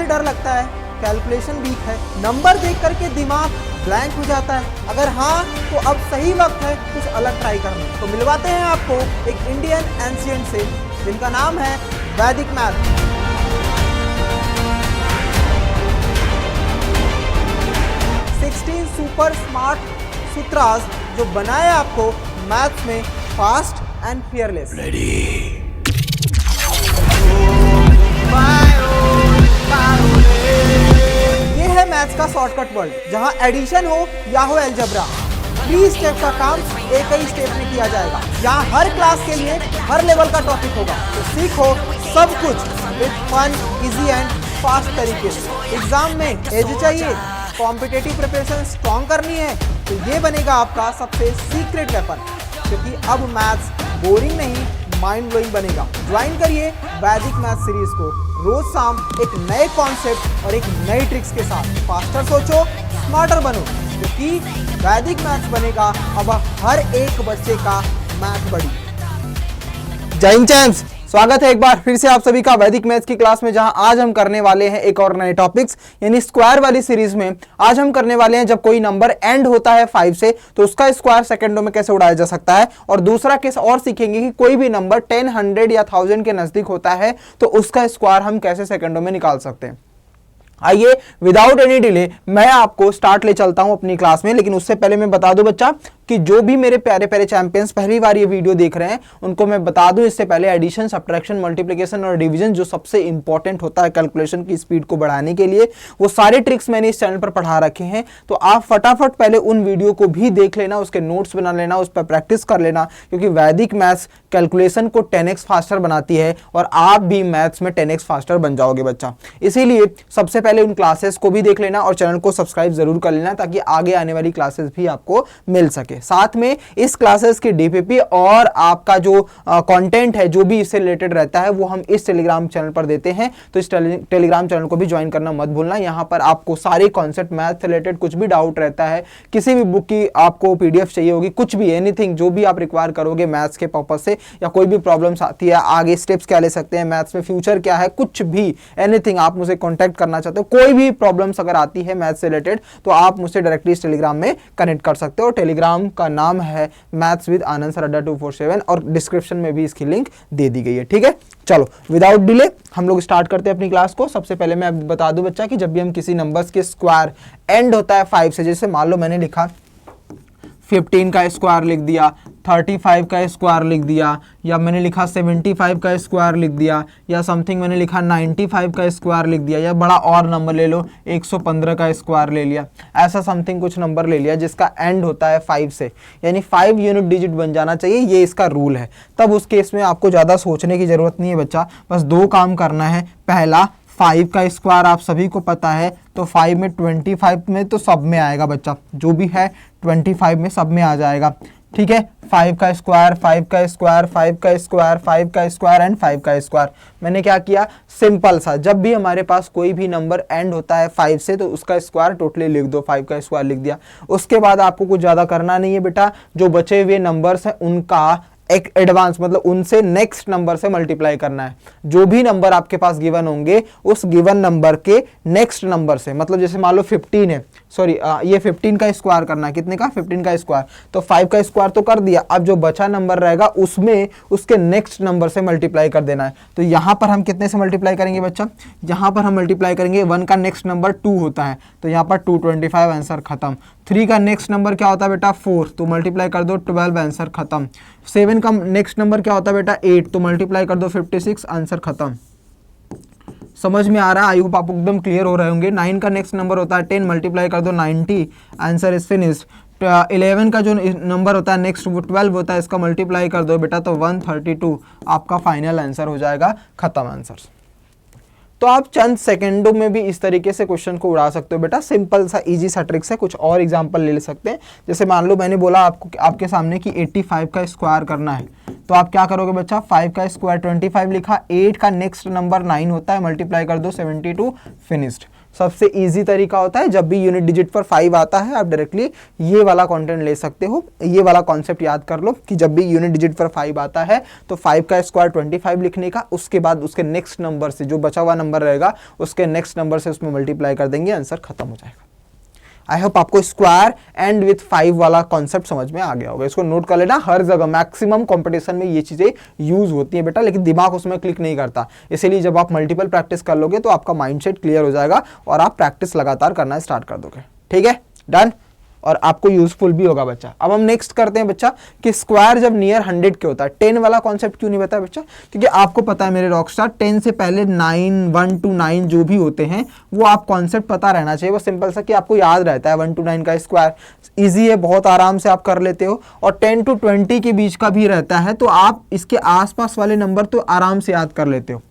डर लगता है, कैलकुलेशन वीक है, नंबर देख करके दिमाग ब्लैंक हो जाता है? अगर हाँ तो अब सही वक्त है कुछ अलग ट्राई करना। तो मिलवाते हैं आपको एक इंडियन एंशिएंट से जिनका नाम है वैदिक मैथ। सुपर स्मार्ट सूत्रास जो बनाए आपको मैथ्स में फास्ट एंड फियरलेस। ये है मैथ्स का शॉर्टकट वर्ड जहां एडिशन हो या हो अलजेब्रा, 3 स्टेप का काम एक ही स्टेप में किया जाएगा। यहाँ हर क्लास के लिए हर लेवल का टॉपिक होगा, तो सीखो सब कुछ with fun, easy and fast तरीके से। एग्जाम में एज चाहिए, कॉम्पिटेटिव प्रिपरेशन स्ट्रॉन्ग करनी है, तो ये बनेगा आपका सबसे सीक्रेट वेपन, क्योंकि अब मैथ्स बोरिंग नहीं माइंड ब्लोइंग बनेगा। ज्वाइन करिए वैदिक मैथ सीरीज को रोज शाम एक नए कॉन्सेप्ट और एक नई ट्रिक्स के साथ। फास्टर सोचो, स्मार्टर बनो, क्योंकि वैदिक मैथ्स बनेगा अब हर एक बच्चे का मैथ बड़ी। जय हिंद चैम्प्स, स्वागत है एक बार फिर से आप सभी का वैदिक मैथ्स की क्लास में, जहां आज हम करने वाले हैं एक और नए टॉपिक्स, यानी स्क्वायर वाली सीरीज में। आज हम करने वाले हैं जब कोई नंबर एंड होता है 5 से तो उसका स्क्वायर सेकंडों में कैसे उड़ाया जा सकता है, और दूसरा केस और सीखेंगे कि कोई भी नंबर 10, 100 या 1000 के नजदीक होता है तो उसका स्क्वायर हम कैसे सेकंडों में निकाल सकते हैं। आइए विदाउट एनी डिले मैं आपको स्टार्ट ले चलता हूं अपनी क्लास में। लेकिन उससे पहले मैं बता दूं बच्चा कि जो भी मेरे प्यारे प्यारे चैंपियंस पहली बार ये वीडियो देख रहे हैं उनको मैं बता दूं इससे पहले, एडिशन, सब्ट्रैक्शन, मल्टीप्लिकेशन और डिवीजन जो सबसे इंपॉर्टेंट होता है कैलकुलेशन की स्पीड को बढ़ाने के लिए, वो सारे ट्रिक्स मैंने इस चैनल पर पढ़ा रखे हैं। तो आप फटाफट पहले उन वीडियो को भी देख लेना, उसके नोट्स बना लेना, उस पर प्रैक्टिस कर लेना, क्योंकि वैदिक मैथ्स कैलकुलेशन को 10x फास्टर बनाती है और आप भी मैथ्स में 10x फास्टर बन जाओगे बच्चा। इसीलिए सबसे पहले उन क्लासेस को भी देख लेना और चैनल को सब्सक्राइब जरूर कर लेना, ताकि आगे आने वाली क्लासेस भी आपको मिल सके। साथ में इस क्लासेस की डीपीपी और आपका जो कंटेंट है जो भी इससे रिलेटेड रहता है वो हम इस टेलीग्राम चैनल पर देते हैं, तो इस टेलीग्राम चैनल को भी ज्वाइन करना मत भूलना। यहां पर आपको सारे कॉन्सेप्ट मैथ से रिलेटेड कुछ भी डाउट रहता है, किसी भी बुक की आपको पीडीएफ चाहिए होगी, कुछ भी एनीथिंग जो भी आप रिक्वायर करोगे मैथ्स के पर्पस से, या कोई भी प्रॉब्लम्स आती है, आगे स्टेप्स क्या ले सकते हैं मैथ्स में, फ्यूचर क्या है, कुछ भी एनीथिंग आप मुझे कॉन्टैक्ट करना चाहते हो, कोई भी प्रॉब्लम्स अगर आती है मैथ्स से रिलेटेड तो आप मुझसे डायरेक्टली इस टेलीग्राम में कनेक्ट कर सकते हो। टेलीग्राम का नाम है मैथ्स विद आनंद सर अड्डा 247 और डिस्क्रिप्शन में भी इसकी लिंक दे दी गई है। ठीक है, चलो विदाउट डिले हम लोग स्टार्ट करते हैं अपनी क्लास को। सबसे पहले मैं बता दूं बच्चा कि जब भी हम किसी नंबर्स के स्क्वायर एंड होता है 5 से, जैसे मान लो मैंने लिखा 15 का स्क्वायर लिख दिया, 35 का स्क्वायर लिख दिया, या मैंने लिखा 75 का स्क्वायर लिख दिया, या समथिंग मैंने लिखा 95 का स्क्वायर लिख दिया, या बड़ा और नंबर ले लो 115 का स्क्वायर ले लिया, ऐसा समथिंग कुछ नंबर ले लिया जिसका एंड होता है 5 से, यानी 5 यूनिट डिजिट बन जाना चाहिए, ये इसका रूल है। तब उस केस में आपको ज़्यादा सोचने की ज़रूरत नहीं है बच्चा, बस 2 काम करना है। पहला, 5 का स्क्वायर आप सभी को पता है, तो 5 में 25 में तो सब में आएगा बच्चा, जो भी है 25 में सब में आ जाएगा। ठीक है, 5 का स्क्वायर, 5 का स्क्वायर, 5 का स्क्वायर, 5 का स्क्वायर एंड 5 का स्क्वायर। मैंने क्या किया, सिंपल सा, जब भी हमारे पास कोई भी नंबर एंड होता है 5 से तो उसका स्क्वायर टोटली लिख दो, 5 का स्क्वायर लिख दिया। उसके बाद आपको कुछ ज़्यादा करना नहीं है बेटा, जो बचे हुए नंबर्स हैं उनका एक एडवांस मतलब उनसे नेक्स्ट नंबर से मल्टीप्लाई करना है। जो भी नंबर आपके पास गिवन होंगे उस गिवन नंबर के नेक्स्ट नंबर से, मतलब जैसे मान लो 15 है, सॉरी ये 15 का स्क्वायर करना है, कितने का, 15 का स्क्वायर, तो 5 का स्क्वायर तो कर दिया, अब जो बचा नंबर रहेगा उसमें उसके नेक्स्ट नंबर से मल्टीप्लाई कर देना है। तो यहाँ पर हम कितने से मल्टीप्लाई करेंगे बच्चा, यहाँ पर हम मल्टीप्लाई करेंगे 1 का नेक्स्ट नंबर 2 होता है, तो यहाँ पर 225, आंसर खत्म। 3 का नेक्स्ट नंबर क्या होता है बेटा, 4, तो मल्टीप्लाई कर दो 12, आंसर खत्म। 7 का नेक्स्ट नंबर क्या होता है बेटा, 8, तो मल्टीप्लाई कर दो 56, आंसर खत्म। समझ में आ रहा है, आई होप आप एकदम क्लियर हो रहे होंगे। 9 का नेक्स्ट नंबर होता है 10, मल्टीप्लाई कर दो 90, आंसर इज फिनिश्ड। 11 का जो नंबर होता है नेक्स्ट वो 12 होता है, इसका मल्टीप्लाई कर दो बेटा तो 132, आपका फाइनल आंसर हो जाएगा, खत्म आंसर। तो आप चंद सेकंडों में भी इस तरीके से क्वेश्चन को उड़ा सकते हो बेटा, सिंपल सा इजी सा ट्रिक्स है। कुछ और एग्जांपल ले सकते हैं, जैसे मान लो मैंने बोला आपको आपके सामने कि 85 का स्क्वायर करना है, तो आप क्या करोगे बच्चा, 5 का स्क्वायर 25 लिखा, 8 का नेक्स्ट नंबर 9 होता है, मल्टीप्लाई कर दो 72, फिनिश्ड। सबसे इजी तरीका होता है, जब भी यूनिट डिजिट पर 5 आता है आप डायरेक्टली ये वाला कंटेंट ले सकते हो। ये वाला कॉन्सेप्ट याद कर लो कि जब भी यूनिट डिजिट पर 5 आता है तो 5 का स्क्वायर 25 लिखने का, उसके बाद उसके नेक्स्ट नंबर से जो बचा हुआ नंबर रहेगा उसके नेक्स्ट नंबर से उसमें मल्टीप्लाई कर देंगे, आंसर खत्म हो जाएगा। आई होप आपको स्क्वायर एंड विथ 5 वाला कॉन्सेप्ट समझ में आ गया होगा। इसको नोट कर लेना, हर जगह मैक्सिमम कंपटीशन में ये चीजें यूज होती है बेटा, लेकिन दिमाग उसमें क्लिक नहीं करता। इसीलिए जब आप मल्टीपल प्रैक्टिस कर लोगे तो आपका माइंडसेट क्लियर हो जाएगा और आप प्रैक्टिस लगातार करना स्टार्ट कर दोगे। ठीक है, डन, और आपको यूजफुल भी होगा बच्चा। अब हम नेक्स्ट करते हैं बच्चा कि स्क्वायर जब नियर 100 के होता है। 10 वाला कॉन्सेप्ट क्यों नहीं बताया बच्चा? क्योंकि आपको पता है मेरे रॉकस्टार 10 से पहले 9 1 to 9 जो भी होते हैं वो आप कॉन्सेप्ट पता रहना चाहिए। वो सिंपल सा कि आपको याद रहता है 1 to 9 का स्क्वायर ईजी है, बहुत आराम से आप कर लेते हो। और 10 to 20 के बीच का भी रहता है तो आप इसके आसपास वाले नंबर तो आराम से याद कर लेते हो,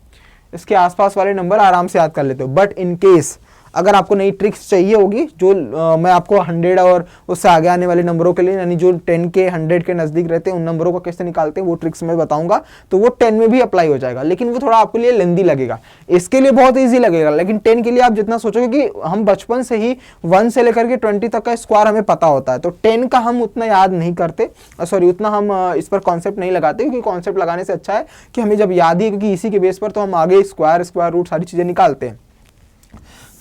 इसके आसपास वाले नंबर आराम से याद कर लेते हो। बट इन केस अगर आपको नई ट्रिक्स चाहिए होगी जो मैं आपको 100 और उससे आगे आने वाले नंबरों के लिए, यानी जो 10 के 100 के नज़दीक रहते हैं उन नंबरों को कैसे निकालते हैं वो ट्रिक्स मैं बताऊंगा, तो वो 10 में भी अप्लाई हो जाएगा। लेकिन वो थोड़ा आपके लिए लेंदी लगेगा, इसके लिए बहुत ईजी लगेगा। लेकिन 10 के लिए आप जितना सोचोगे कि हम बचपन से ही 1 से लेकर के 20 तक का स्क्वायर हमें पता होता है, तो 10 का हम उतना याद नहीं करते, सॉरी उतना हम इस पर कॉन्सेप्ट नहीं लगाते, क्योंकि कॉन्सेप्ट लगाने से अच्छा है कि हमें जब याद ही, क्योंकि इसी के बेस पर तो हम आगे स्क्वायर रूट सारी चीज़ें निकालते हैं।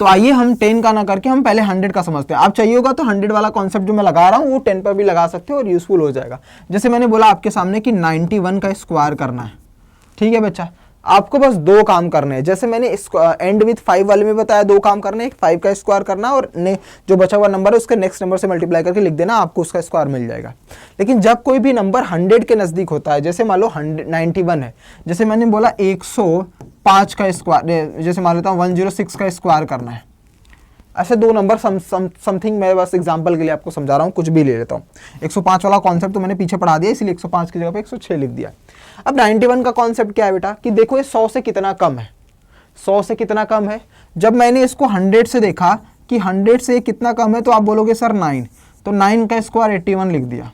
तो आइए हम 10 का ना करके हम पहले 100 का समझते हैं। आप चाहिए होगा तो 100 वाला कॉन्सेप्ट जो मैं लगा रहा हूँ वो 10 पर भी लगा सकते हो और यूजफुल हो जाएगा। जैसे मैंने बोला आपके सामने कि 91 का स्क्वायर करना है, ठीक है बच्चा, आपको बस 2 काम करने हैं। जैसे मैंने एंड विथ 5 वाले में बताया 2 काम करने हैं, 5 का स्क्वायर करना और जो बचा हुआ नंबर है उसके नेक्स्ट नंबर से मल्टीप्लाई करके लिख देना, आपको उसका स्क्वायर मिल जाएगा। लेकिन जब कोई भी नंबर 100 के नज़दीक होता है, जैसे मान लो 91 है, जैसे मैंने बोला 105 का स्क्वायर, जैसे मान लेता हूँ 106 का स्क्वायर करना है, ऐसे 2 नंबर समथिंग मैं बस एग्जांपल के लिए आपको समझा रहा हूँ, कुछ भी ले लेता हूँ। 105 वाला कॉन्सेप्ट तो मैंने पीछे पढ़ा दिया, इसलिए 105 की जगह पे 106 लिख दिया। अब 91 का कॉन्सेप्ट क्या है बेटा कि देखो ये 100 से कितना कम है, 100 से कितना कम है। जब मैंने इसको 100 से देखा कि 100 से कितना कम है तो आप बोलोगे सर 9, तो 9 का स्क्वायर 81 लिख दिया।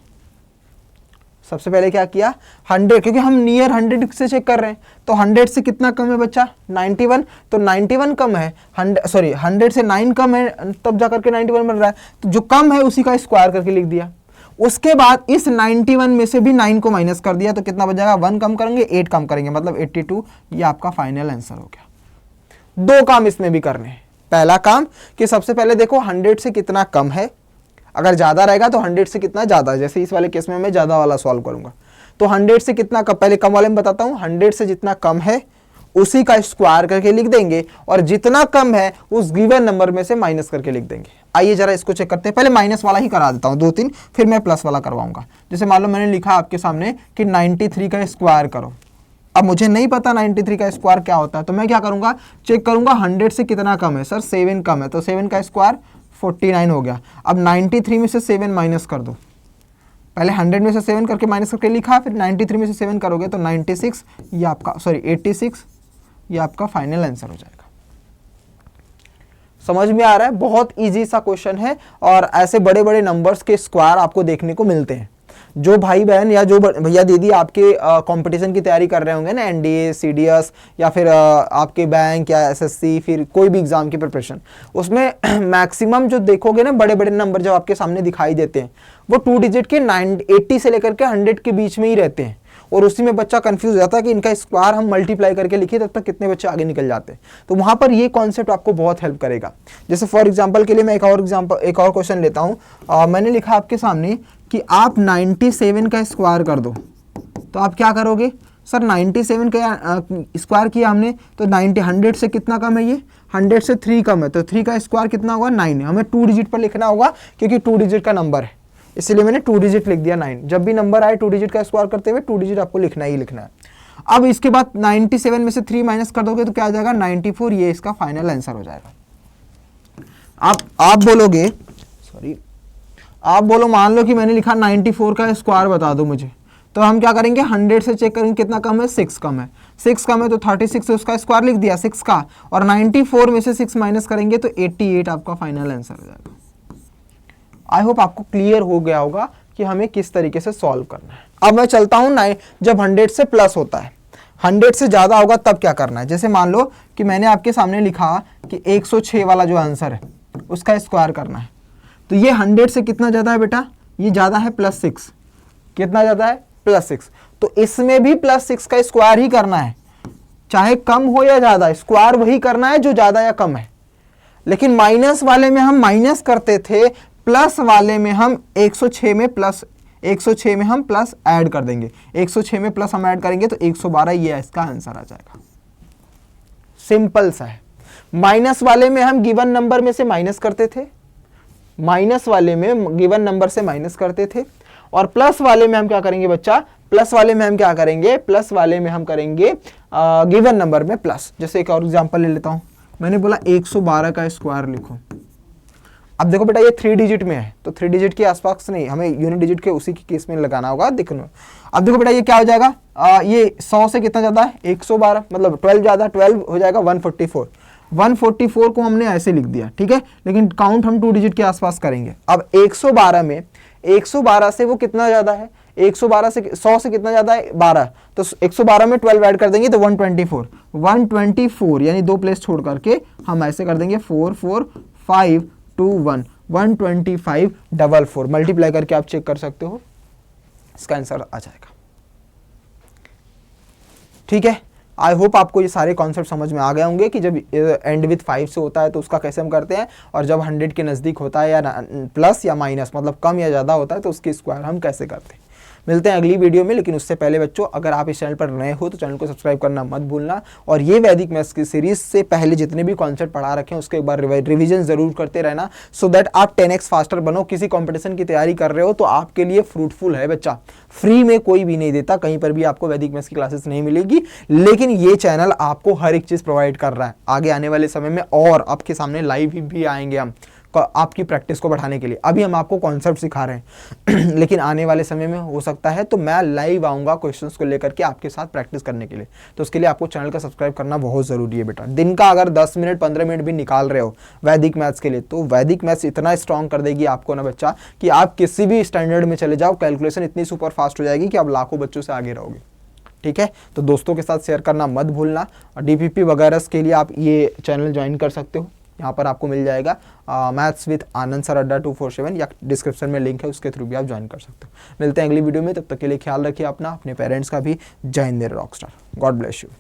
सबसे पहले क्या किया 100, क्योंकि हम नियर 100 से चेक कर रहे हैं, तो 100 से कितना कम है बच्चा 91, तो 91 कम है, 100 से 9 कम है तब जाकर के 91 बन रहा है, तो जो कम है उसी का स्क्वायर करके लिख दिया। उसके बाद इस 91 में से भी 9 को माइनस कर दिया, तो कितना बच जाएगा, 1 कम करेंगे 8 कम करेंगे, मतलब 82। ये आपका फाइनल आंसर हो गया। 2 काम इसमें भी करने हैं। पहला काम कि सबसे पहले देखो 100 से कितना कम है, अगर ज़्यादा रहेगा तो 100 से कितना ज़्यादा है, जैसे इस वाले केस में मैं ज़्यादा वाला सॉल्व करूंगा, तो 100 से कितना कम, पहले कम वाले में बताता हूँ, 100 से जितना कम है उसी का स्क्वायर करके लिख देंगे और जितना कम है उस गिवन नंबर में से माइनस करके लिख देंगे। आइए जरा इसको चेक करते हैं। पहले माइनस वाला ही करा देता हूँ 2-3, फिर मैं प्लस वाला करवाऊंगा। जैसे मान लो मैंने लिखा आपके सामने कि 93 का स्क्वायर करो। अब मुझे नहीं पता 93 का स्क्वायर क्या होता है, तो मैं क्या करूंगा, चेक करूंगा 100 से कितना कम है, सर 7 कम है, तो 7 का स्क्वायर 49 हो गया। अब 93 में से 7 माइनस कर दो, पहले 100 में से 7 करके माइनस करके लिखा, फिर 93 में से 7 करोगे तो 96, ये आपका 86, ये आपका फाइनल आंसर हो जाएगा। समझ में आ रहा है? बहुत इजी सा क्वेश्चन है और ऐसे बड़े बड़े नंबर्स के स्क्वायर आपको देखने को मिलते हैं। जो भाई बहन या जो भैया दीदी आपके कंपटीशन की तैयारी कर रहे होंगे ना, एनडीए, सीडीएस या फिर आपके बैंक या एसएससी, फिर कोई भी एग्जाम की प्रिपरेशन, उसमें मैक्सिमम जो देखोगे ना बड़े बड़े नंबर जब आपके सामने दिखाई देते हैं वो 2 डिजिट के 80 से लेकर के 100 के बीच में ही रहते हैं और उसी में बच्चा कंफ्यूज हो जाता है कि इनका स्क्वायर हम मल्टीप्लाई करके लिखिए, तब तक कितने बच्चे आगे निकल जाते हैं। तो वहां पर ये कॉन्सेप्ट आपको बहुत हेल्प करेगा। जैसे फॉर एग्जांपल के लिए मैं एक और क्वेश्चन लेता हूं। मैंने लिखा आपके सामने कि आप 97 का स्क्वायर कर दो, तो आप क्या करोगे, सर 97 का स्क्वायर किया हमने तो 100 से कितना कम है, ये 100 से 3 कम है, तो 3 का स्क्वायर कितना होगा 9 है। हमें 2 डिजिट पर लिखना होगा क्योंकि 2 डिजिट का नंबर है, इसलिए मैंने 2 डिजिट लिख दिया 9। जब भी नंबर आए 2 डिजिट का स्क्वायर करते हुए 2 डिजिट आपको लिखना ही लिखना है। अब इसके बाद 97 में से 3 माइनस कर दोगे तो क्या आ जाएगा 94, ये इसका फाइनल आंसर हो जाएगा। आप बोलोगे, सॉरी आप बोलो, मान लो कि मैंने लिखा 94 का स्क्वायर बता दो मुझे, तो हम क्या करेंगे 100 से चेक करेंगे कितना कम है, 6 कम है। 6 कम है तो 36 से उसका स्क्वायर लिख दिया 6 का, और 94 में से 6 माइनस करेंगे तो 88 आपका फाइनल आंसर हो जाएगा। आई होप आपको क्लियर हो गया होगा कि हमें किस तरीके से सॉल्व करना है। अब मैं चलता हूं जब 100 से प्लस होता है, 100 से ज़्यादा होगा तब क्या करना है। जैसे मान लो कि मैंने आपके सामने लिखा कि 106 वाला जो आंसर है उसका स्क्वायर करना है, तो ये 100 से कितना ज़्यादा है बेटा, ये ज़्यादा है +6। कितना ज़्यादा है, +6। तो इसमें भी +6 का स्क्वायर ही करना है, चाहे कम हो या ज़्यादा, स्क्वायर वही करना है जो ज़्यादा या कम है। लेकिन माइनस वाले में हम माइनस करते थे, प्लस वाले में हम 106 में हम प्लस ऐड कर देंगे। 106 में प्लस हम ऐड करेंगे तो 112, ये इसका आंसर आ जाएगा। सिंपल सा है। माइनस वाले में हम गिवन नंबर में से माइनस करते थे, माइनस वाले में गिवन नंबर से माइनस करते थे, और प्लस वाले में हम क्या करेंगे बच्चा, प्लस वाले में हम क्या करेंगे, प्लस वाले में हम करेंगे गिवन नंबर में प्लस। जैसे एक और एग्जांपल ले लेता हूं, मैंने बोला 112 का स्क्वायर लिखो। अब देखो बेटा ये 3 डिजिट में है, तो 3 डिजिट के आसपास नहीं, हमें यूनिट डिजिट के उसी के केस में लगाना होगा। देखो अब देखो बेटा ये क्या हो जाएगा, ये 100 से कितना ज़्यादा है, 112, मतलब 12 ज़्यादा, 12 हो जाएगा 144। 144 को हमने ऐसे लिख दिया, ठीक है, लेकिन काउंट हम 2 डिजिट के आसपास करेंगे। अब 112 में 112 से वो कितना ज़्यादा है, 112 से 100 से कितना ज़्यादा है, 12, तो 112 में 12 ऐड कर देंगे तो 124। 124 यानी 2 प्लेस छोड़ करके हम ऐसे कर देंगे 4 4 5 2 1 125 44, मल्टीप्लाई करके आप चेक कर सकते हो, इसका आंसर आ जाएगा। ठीक है, आई होप आपको ये सारे कॉन्सेप्ट समझ में आ गए होंगे कि जब एंड विथ 5 से होता है तो उसका कैसे हम करते हैं, और जब 100 के नज़दीक होता है या प्लस या माइनस, मतलब कम या ज़्यादा होता है, तो उसकी स्क्वायर हम कैसे करते हैं। मिलते हैं अगली वीडियो में, लेकिन उससे पहले बच्चों अगर आप इस चैनल पर नए हो तो चैनल को सब्सक्राइब करना मत भूलना, और ये वैदिक मैथ्स की सीरीज से पहले जितने भी कॉन्सेप्ट पढ़ा रखे हैं उसके एक बार रिवीजन जरूर करते रहना, सो दैट आप 10x फास्टर बनो। किसी कंपटीशन की तैयारी कर रहे हो तो आपके लिए फ्रूटफुल है बच्चा, फ्री में कोई भी नहीं देता, कहीं पर भी आपको वैदिक मैथ्स की क्लासेस नहीं मिलेगी, लेकिन ये चैनल आपको हर एक चीज़ प्रोवाइड कर रहा है। आगे आने वाले समय में और आपके सामने लाइव भी आएंगे हम आपकी प्रैक्टिस को बढ़ाने के लिए। अभी हम आपको कॉन्सेप्ट सिखा रहे हैं लेकिन आने वाले समय में हो सकता है तो मैं लाइव आऊँगा क्वेश्चंस को लेकर के आपके साथ प्रैक्टिस करने के लिए। तो उसके लिए आपको चैनल का सब्सक्राइब करना बहुत ज़रूरी है बेटा। दिन का अगर 10 मिनट 15 मिनट भी निकाल रहे हो वैदिक मैथ्स के लिए, तो वैदिक मैथ्स इतना स्ट्रॉन्ग कर देगी आपको ना बच्चा कि आप किसी भी स्टैंडर्ड में चले जाओ, कैलकुलेशन इतनी सुपर फास्ट हो जाएगी कि आप लाखों बच्चों से आगे रहोगे। ठीक है, तो दोस्तों के साथ शेयर करना मत भूलना, और DPP वगैरह के लिए आप ये चैनल ज्वाइन कर सकते हो। यहाँ पर आपको मिल जाएगा मैथ्स विद आनंद सर अड्डा 247, या डिस्क्रिप्शन में लिंक है, उसके थ्रू भी आप ज्वाइन कर सकते हो। मिलते हैं अगली वीडियो में, तब तक के लिए ख्याल रखिए अपना, अपने पेरेंट्स का भी। जय Hind Rockstar, God bless you.